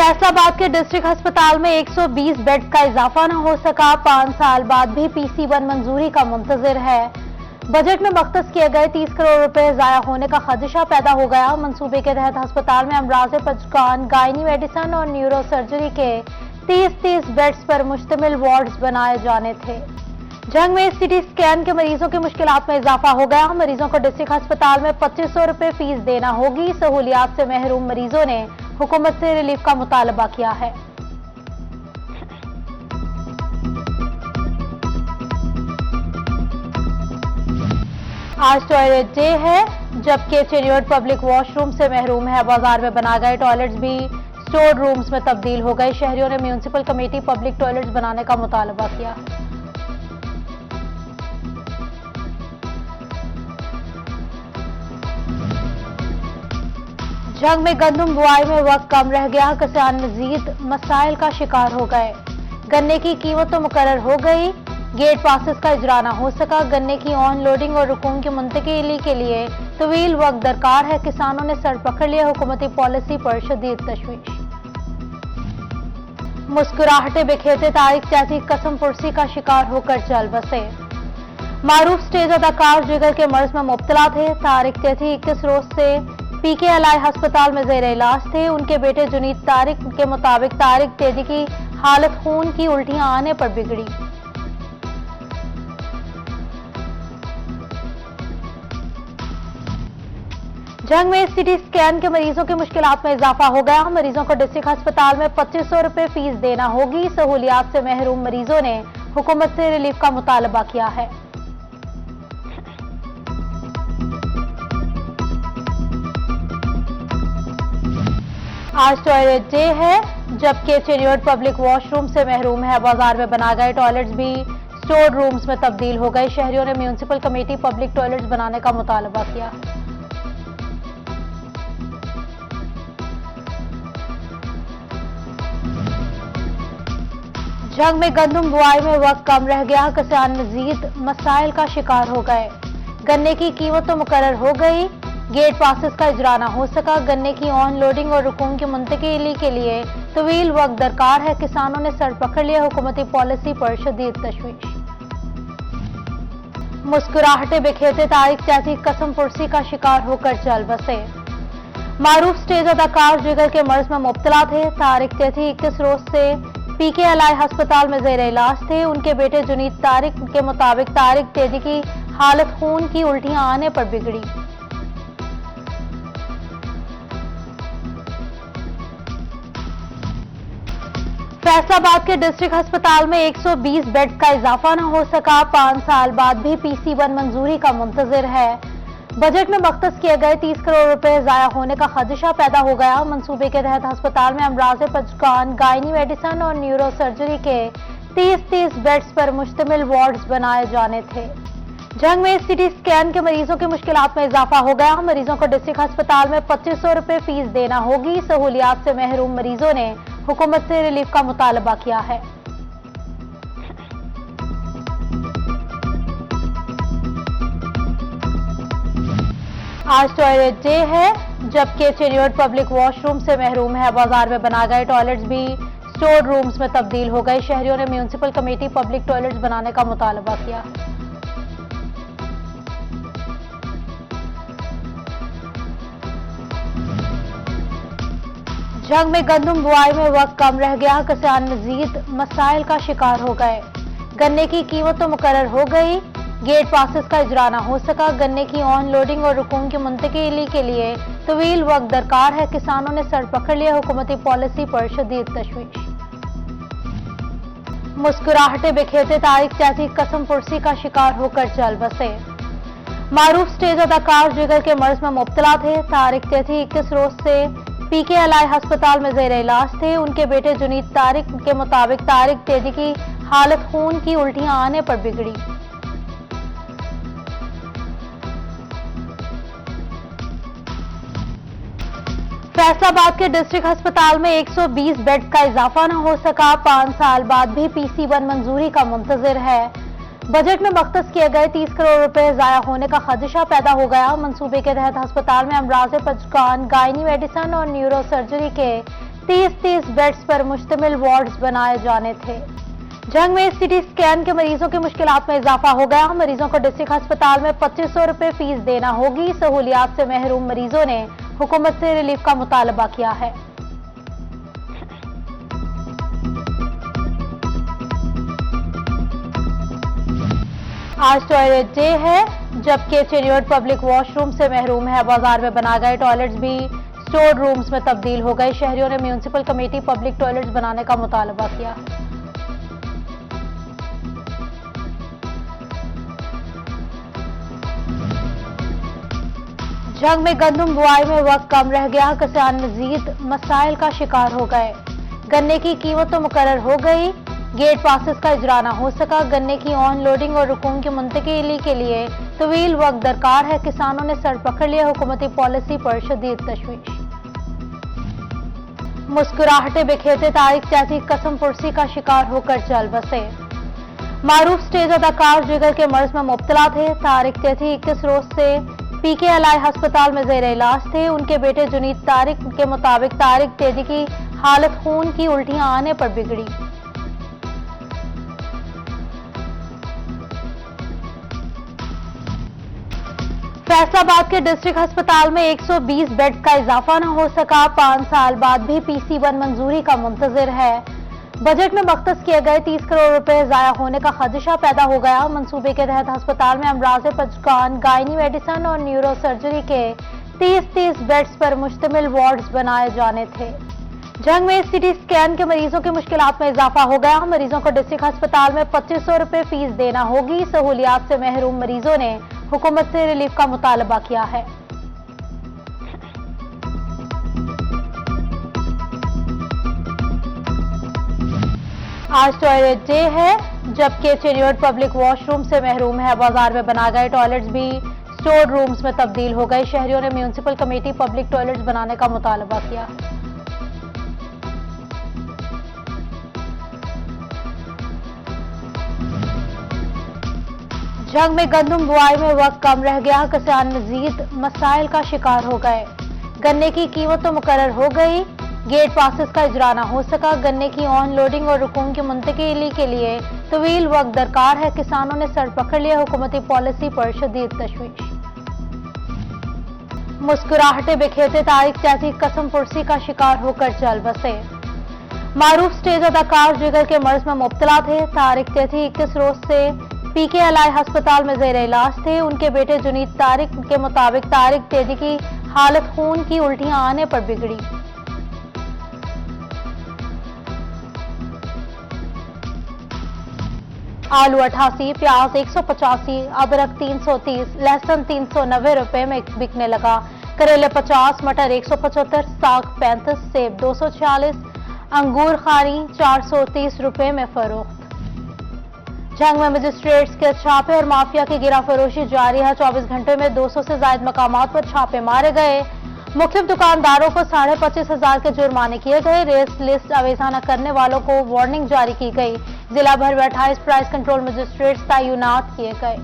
फैसलाबाद के डिस्ट्रिक्ट अस्पताल में 120 बेड का इजाफा न हो सका। 5 साल बाद भी PC1 मंजूरी का मुंतजिर है। बजट में मख्तस किए गए 30 करोड़ रुपए जाया होने का खदशा पैदा हो गया। मंसूबे के तहत अस्पताल में अमराज पंचकान, गायनी मेडिसन और न्यूरो सर्जरी के 30-30 बेड्स पर मुश्तमिल वार्ड्स बनाए जाने थे। जंग में CT स्कैन के मरीजों की मुश्किलात में इजाफा हो गया। मरीजों को डिस्ट्रिक्ट अस्पताल में 2500 रुपए फीस देना होगी। सहूलियात से महरूम मरीजों ने हुकूमत से रिलीफ का मुतालबा किया है। आज टॉयलेट डे है, जबकि चेन्योड पब्लिक वॉशरूम से महरूम है। बाजार में बनाए गए टॉयलेट्स भी स्टोर रूम्स में तब्दील हो गए। शहरियों ने म्यूनिसिपल कमेटी पब्लिक टॉयलेट्स बनाने का मुतालबा किया। जंग में गंदम बुआई में वक्त कम रह गया। किसान मजीद मसाइल का शिकार हो गए। गन्ने की कीमत तो मुकर्रर हो गई, गेट पासेस का इजरा न हो सका। गन्ने की ऑन लोडिंग और रुकूम की मुंतकिली के लिए तवील वक्त दरकार है। किसानों ने सर पकड़ लिया। हुकूमती पॉलिसी पर शदीद तशवीश। मुस्कुराहटे बिखेरते तारिक चैती कसम पुरसी का शिकार होकर चल बसे। मारूफ स्टेज अदाकार जिगर के मर्ज में मुब्तला थे। तारिक चैती 21 रोज से PKLI अस्पताल में ज़ेर इलाज थे। उनके बेटे जुनीद तारिक के मुताबिक तारिक तेजी की हालत खून की उल्टियां आने पर बिगड़ी। जंग में CT स्कैन के मरीजों की मुश्किलात में इजाफा हो गया। मरीजों को डिस्ट्रिक्ट अस्पताल में 2500 रुपए फीस देना होगी। सहूलियात से महरूम मरीजों ने हुकूमत से रिलीफ का मुतालबा किया है। आज टॉयलेट डे है, जबकि चेन्योड पब्लिक वॉशरूम से महरूम है। बाजार में बनाए गए टॉयलेट्स भी स्टोर रूम्स में तब्दील हो गए। शहरियों ने म्यूनिसिपल कमेटी पब्लिक टॉयलेट्स बनाने का मुतालबा किया। जंग में गंदम बुआई में वक्त कम रह गया। किसान मजीद मसाइल का शिकार हो गए। गन्ने की कीमत तो मुकर्रर हो गई, गेट पासेस का इजरा न हो सका। गन्ने की ऑन लोडिंग और रुकूम की मुंतकिली के लिए तवील वक्त दरकार है। किसानों ने सर पकड़ लिया। हुकूमती पॉलिसी पर शदीद तशवीश। मुस्कुराहटे बिखेरते तारिक चैती कसम पुरसी का शिकार होकर चल बसे। मारूफ स्टेज अदाकार जिगर के मर्ज में मुब्तला थे। तारिक चैती 21 रोज से PKLI अस्पताल में ज़ेर इलाज थे। उनके बेटे जुनीद तारिक के मुताबिक तारिक तेजी की हालत खून की उल्टियां आने पर बिगड़ी। फैसलाबाद के डिस्ट्रिक्ट अस्पताल में 120 बेड का इजाफा न हो सका। 5 साल बाद भी PC1 मंजूरी का मुंतजिर है। बजट में मख्तस किए गए 30 करोड़ रुपए जाया होने का खदशा पैदा हो गया। मंसूबे के तहत अस्पताल में अमराज पंचकान, गायनी मेडिसन और न्यूरो सर्जरी के 30-30 बेड्स पर मुश्तमिल वार्ड्स बनाए जाने थे। जंग में CT स्कैन के मरीजों की मुश्किलात में इजाफा हो गया। मरीजों को डिस्ट्रिक्ट अस्पताल में 2500 रुपए फीस देना होगी। सहूलियात से महरूम मरीजों ने हुकूमत से रिलीफ का मुतालबा किया है। आज टॉयलेट डे है, जबकि चेन्योड पब्लिक वॉशरूम से महरूम है। बाजार में बनाए गए टॉयलेट्स भी स्टोर रूम्स में तब्दील हो गए। शहरियों ने म्यूनिसिपल कमेटी पब्लिक टॉयलेट्स बनाने का मुतालबा किया। जंग में गंदम बुआई में वक्त कम रह गया। किसान मजीद मसाइल का शिकार हो गए। गन्ने की कीमत तो मुकर्रर हो गई, गेट पासेस का इजरा न हो सका। गन्ने की ऑन लोडिंग और रुकूम की मुंतकिली के लिए तवील वक्त दरकार है। किसानों ने सर पकड़ लिया। हुकूमती पॉलिसी पर शदीद तशवीश। मुस्कुराहटे बिखेरते तारिक चैती कसम पुरसी का शिकार होकर चल बसे। मारूफ स्टेज अदाकार जिगर के मर्ज में मुब्तला थे। तारिक चैती 21 रोज से PKLI अस्पताल में ज़ेर इलाज थे। उनके बेटे जुनीद तारिक के मुताबिक तारिक तेजी की हालत खून की उल्टियां आने पर बिगड़ी। फैसलाबाद के डिस्ट्रिक्ट अस्पताल में 120 बेड का इजाफा न हो सका। 5 साल बाद भी PC1 मंजूरी का मुंतजिर है। बजट में मख्तस किए गए 30 करोड़ रुपए जाया होने का खदशा पैदा हो गया। मंसूबे के तहत अस्पताल में अमराज पंचकान, गायनी मेडिसन और न्यूरो सर्जरी के 30-30 बेड्स पर मुश्तमिल वार्ड्स बनाए जाने थे। जंग में सीटी स्कैन के मरीजों की मुश्किलात में इजाफा हो गया। मरीजों को डिस्ट्रिक्ट अस्पताल में 2500 रुपए फीस देना होगी। सहूलियात से महरूम मरीजों ने हुकूमत से रिलीफ का मुतालबा किया है। आज टॉयलेट डे है, जबकि चेन्नई पब्लिक वॉशरूम से महरूम है। बाजार में बनाए गए टॉयलेट्स भी स्टोर रूम्स में तब्दील हो गए। शहरियों ने म्यूनिसिपल कमेटी पब्लिक टॉयलेट्स बनाने का मुतालबा किया। जंग में गंदम बुआई में वक्त कम रह गया। किसान मजीद मसाइल का शिकार हो गए। गन्ने की कीमत तो मुकर्रर हो गई, गेट पासेस का इजरा न हो सका। गन्ने की ऑन लोडिंग और रुकूम की मुंतकिली के लिए तवील वक्त दरकार है। किसानों ने सर पकड़ लिया। हुकूमती पॉलिसी पर शदीद तशवीश। मुस्कुराहटे बिखेरते तारिक चैती कसम पुरसी का शिकार होकर चल बसे। मारूफ स्टेज अदाकार जिगर के मर्ज में मुब्तला थे। तारिक चैती 21 रोज से PKLI अस्पताल में ज़ेर इलाज थे। उनके बेटे जुनीद तारिक के मुताबिक तारिक चैती की हालत खून की उल्टियां आने पर बिगड़ी। फैसलाबाद के डिस्ट्रिक्ट अस्पताल में 120 बेड का इजाफा न हो सका। 5 साल बाद भी PC1 मंजूरी का मुंतजिर है। बजट में मख्तस किए गए 30 करोड़ रुपए जाया होने का खदशा पैदा हो गया। मंसूबे के तहत अस्पताल में अमराज पंचकान, गायनी मेडिसन और न्यूरो सर्जरी के 30-30 बेड्स पर मुश्तमिल वार्ड्स बनाए जाने थे। जंग में सीटी स्कैन के मरीजों की मुश्किलात में इजाफा हो गया। मरीजों को डिस्ट्रिक्ट अस्पताल में 2500 रुपए फीस देना होगी। सहूलियात से महरूम मरीजों ने हुकूमत से रिलीफ का मुतालबा किया है। आज टॉयलेट डे है, जबकि चेन्नई पब्लिक वॉशरूम से महरूम है। बाजार में बनाए गए टॉयलेट्स भी स्टोर रूम्स में तब्दील हो गए। शहरियों ने म्यूनिसिपल कमेटी पब्लिक टॉयलेट्स बनाने का मुतालबा किया। जंग में गंदम बुआई में वक्त कम रह गया। किसान मजीद मसाइल का शिकार हो गए। गन्ने की कीमत तो मुकर्रर हो गई, गेट पासेस का इजरा न हो सका। गन्ने की ऑन लोडिंग और रुकूम की मुंतकिली के लिए तवील वक्त दरकार है। किसानों ने सर पकड़ लिया। हुकूमती पॉलिसी पर शदीद तशवीश। मुस्कुराहटे बिखेरते तारिक चैती कसम पुरसी का शिकार होकर चल बसे। मारूफ स्टेज अदाकार जिगर के मर्ज में मुब्तला थे। तारिक चैती 21 रोज से PKLI अस्पताल में ज़ेर इलाज थे। उनके बेटे जुनीद तारिक के मुताबिक तारिक चैती की हालत खून की उल्टियां आने पर बिगड़ी। आलू 88, प्याज 185, अदरक 330, लहसुन 390 रुपए में बिकने लगा। करेले 50, मटर 175, साग 35, सेब 240, अंगूर खारी 430 रुपए में फरोख्त। जंग में मजिस्ट्रेट्स के छापे और माफिया की गिराफरोशी जारी है। 24 घंटे में 200 से ज्यादा मकामात पर छापे मारे गए। मुख्तलिफ दुकानदारों को 25,500 के जुर्माने किए गए। रेस लिस्ट अवेजा न करने वालों को वार्निंग जारी की गई। जिला भर में 28 प्राइस कंट्रोल मजिस्ट्रेट्स तैनात किए गए।